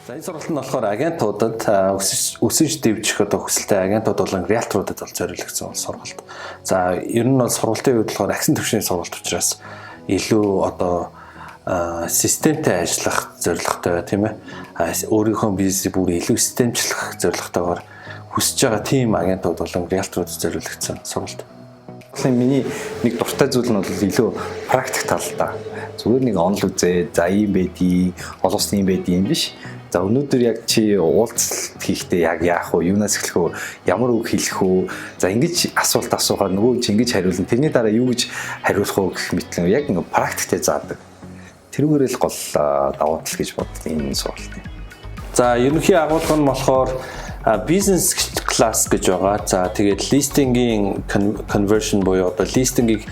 За энэ сургалт нь болохоор агентуудад өсөж дэвжих одоо хүсэлтэй агентууд болон риэлторуудад бол зориулагдсан сургалт. За ер нь бол сургалтын үед болохоор агсан төвшний сургалт учраас илүү одоо системтэй ажиллах зорилготой тийм ээ. Өөрийнхөө бизнесийг бүр илүү системчлэх зорилготойгоор хүсэж байгаа team агентууд болон риэлторуудад зориулагдсан сургалт. Миний нэг дуртай зүйл нь бол илүү практик тал та. Зүгээр нэг онл үзээ, за ийм байдгийг, олонсны юм байдгийг биш. За өнөөдөр яг чи уулзалт хийхдээ яг яах вэ? Юунаас эхлэх вэ? Ямар үг хэлэх вэ? За ингэж асуулт асуухаар нөгөө чи ингэж хариулна. Тэрний дараа юу гэж хариулах вэ гэх мэтлэн яг ингээ практиктэй заадаг. Тэрүүгээр л гол давуу тал гэж боддог энэ сургалт. За ерөнхий агуулга нь болохоор бизнес класс гэж байгаа. За тэгээд листингийн conversion буюу одоо листингийг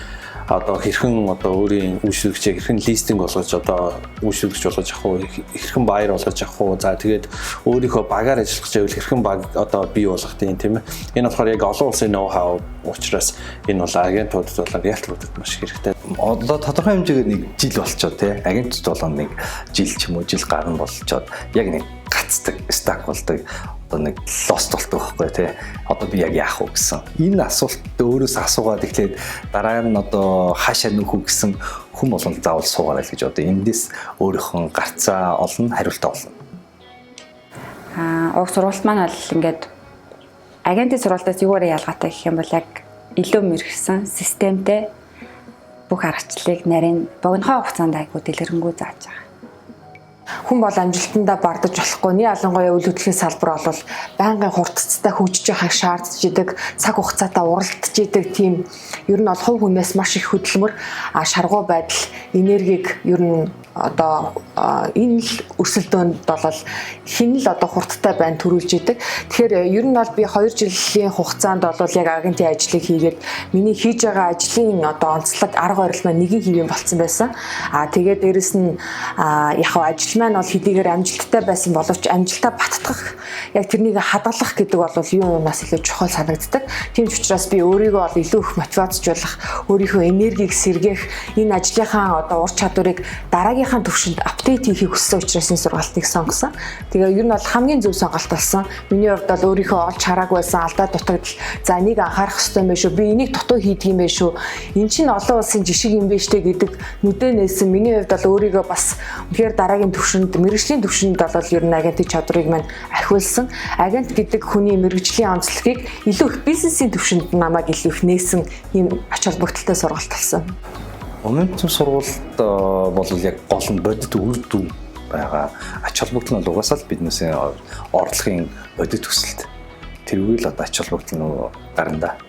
одоо хэрхэн одоо өөрийн үйлчлэгчийг хэрхэн листинг болгож одоо үйлчлэгч болгож авах уу, хэрхэн байер болгож авах уу. За тэгээд өөрийнхөө багаар ажиллах гэвэл хэрхэн баг одоо бий болгох тийм ээ. Энэ болохоор яг олон улсын ноу хау учраас энэ бол агентуудад болон риэлторуудад маш хэрэгтэй. Одоо тодорхой хэмжээгээр нэг жил болчоо тий. Агентууд болон нэг жил ч юм уу жил гарна болчоод яг нэг гацдаг, стак болдог. Одоо нэг лост болдог байхгүй тий. Одоо би яг яах вэ гэсэн. Энэ асуулт өөрөөс асуугаад эхлээд дараа нь одоо хаашаа нөхөх үү гэсэн хүн болгонд заавал суугаарай л гэж одоо эндээс өөрийнхөө гарцаа олно, хариултаа олно. Уг сургалт маань бол ингээд агентийн сургалтаас юугаар ялгаатай гэх юм бол яг илүү мэрэгсэн, системтэй бүх аргачлалыг нарийн богинохой хугацаанд айгуу дэлгэрэнгүй зааж байгаа. Хүн бол амжилтандаа бардаж болохгүй. Нэг ялангуяа үйл хөдлөлийн салбар бол байнгын хурдцтай хөгжиж байхыг шаардж идэг, цаг хугацаатай уралдаж идэг тийм ер нь бол хувь хүнээс маш их хөдөлмөр, шаргуу байдал, энергийг ер нь одоо энэ л өрсөлдөөнд бол хин л одоо хурдтай байна төрүүлж идэг. Тэгэхээр ер нь бол би 2 жилийн хугацаанд бол яг агентийн ажлыг хийгээд миний хийж байгаа ажлын одоо онцлог арга барил маань нэгэн хэвэн болцсон байсан. Тэгээд дээрэс нь яг ажил маань бол хэдийгээр амжилттай байсан боловч амжилтаа баттгах яг тэрнийг хадгалах гэдэг бол юу юмнаас илүү чухал санагддаг. Тийм ч учраас би өөрийгөө бол илүү их мотивацжуулах, өөрийнхөө энергийг сэргээх, энэ ажлынхаа одоо ур чадварыг дараагийнхаа төвшөнд апдейт хийхийг хүссэн учраас энэ сургалтыг сонгосон. Тэгээ ер нь бол хамгийн зөв сонголт болсон. Миний хувьд бол өөрийнхөө олж хараагүй байсан алдаа дутагдал. За энийг анхаарах хэрэгтэй юм байна шүү. Би энийг дутуу хийдэг юм байна шүү. Энэ чинь олон улсын жишг юм байна штэ гэдэг нүдэ нээсэн. Миний хувьд бол өөрийгөө бас үнэхээр дараагийн төвшөнд, мэргэжлийн төвшөнд бол ер нь агентийн чадварыг маань ахиулсан. Агент гэдэг хүний мэргэжлийн онцлогийг илүү их бизнесийн төвшөнд намайг илүү их нээсэн ийм ач холбогдолтой сургалт болсон. Моментум сургалт бол яг гол нь бодит үр дүн байгаа. Ач холбогдол нь угаасаа л биднээс орлогын бодит төсөлт. Тэрүүгээр л одоо ач холбогдол нь гарна да.